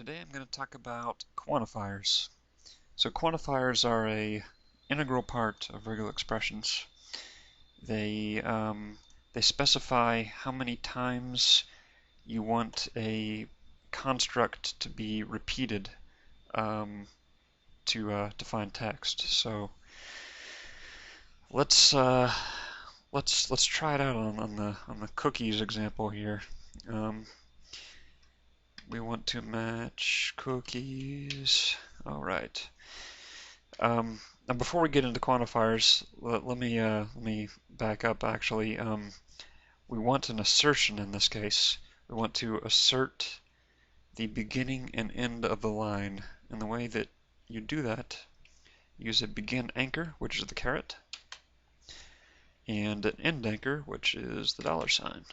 Today I'm going to talk about quantifiers. So quantifiers are a integral part of regular expressions. They specify how many times you want a construct to be repeated to define text. So let's try it out on the cookies example here. We want to match cookies. All right. Now, before we get into quantifiers, let me back up. Actually, we want an assertion in this case. We want to assert the beginning and end of the line, and the way that you do that, use a begin anchor, which is the caret, and an end anchor, which is the $.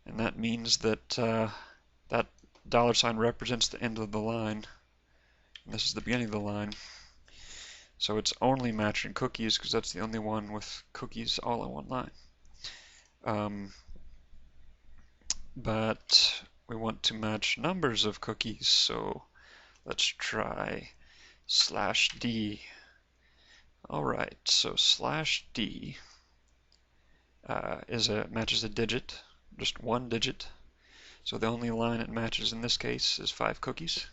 And that means that that $sign represents the end of the line, and this is the beginning of the line. So it's only matching cookies because that's the only one with cookies all in one line. But we want to match numbers of cookies, so let's try /d. Alright, so /d matches a digit, just one digit. So the only line it matches in this case is 5 cookies.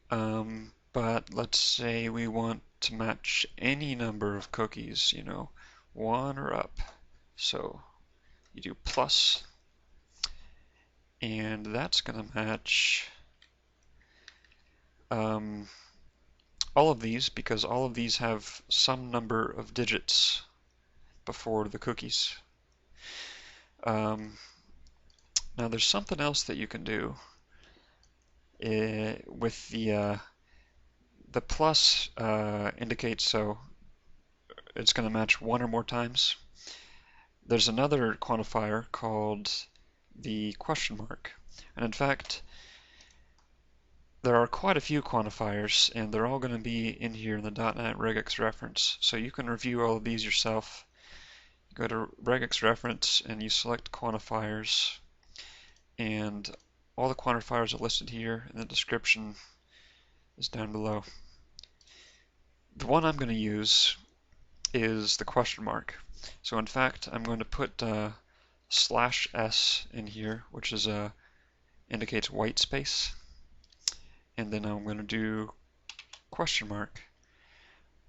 But let's say we want to match any number of cookies, 1 or up. So you do plus, and that's going to match all of these, because all of these have some number of digits before the cookies. Now there's something else that you can do with the plus indicates so it's going to match 1 or more times. There's another quantifier called the question mark, and in fact there are quite a few quantifiers, and they're all going to be in here in the .NET Regex reference, so you can review all of these yourself. You go to Regex reference and you select quantifiers, and all the quantifiers are listed here, and the description is down below. The one I'm going to use is the question mark. So in fact, I'm going to put /s in here, which is indicates white space, and then I'm going to do question mark.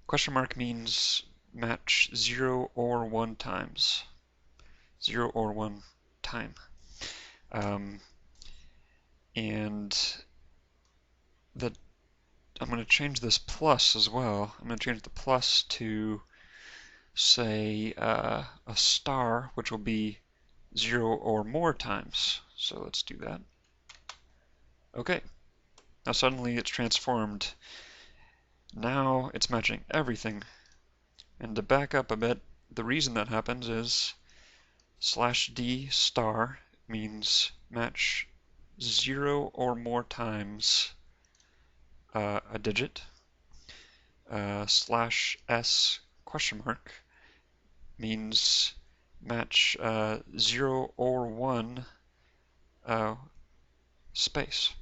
Question mark means match 0 or 1 times. 0 or 1 time. And I'm going to change this plus as well. I'm going to change the plus to, say, a star, which will be 0 or more times. So let's do that. Okay. Now suddenly it's transformed. Now it's matching everything. And to back up a bit, the reason that happens is /d star means match 0 or more times a digit. /s question mark means match 0 or 1 space,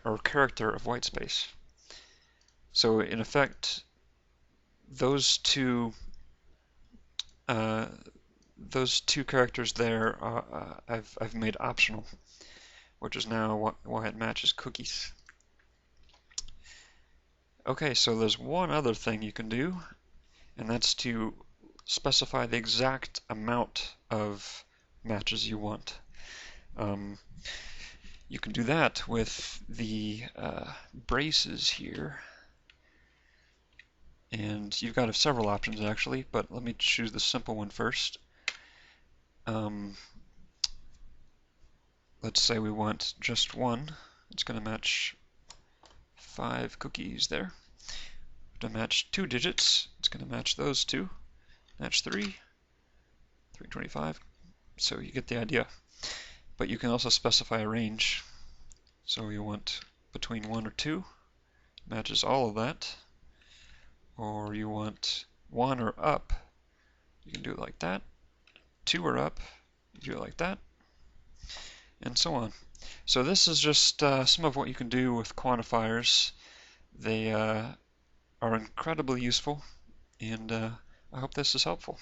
or character of white space. So in effect, those two characters there I've made optional, which is now why it matches cookies. Okay, so there's one other thing you can do, and that's to specify the exact amount of matches you want. You can do that with the braces here, and you've got several options actually, but let me choose the simple one first. Let's say we want just one. It's going to match 5 cookies there. To match 2 digits, it's going to match those 2. Match 3, 325. So you get the idea. But you can also specify a range. So you want between 1 or 2, matches all of that. Or you want 1 or up, you can do it like that. 2 or up, you do it like that. and so on. So this is just some of what you can do with quantifiers. They are incredibly useful, and I hope this is helpful.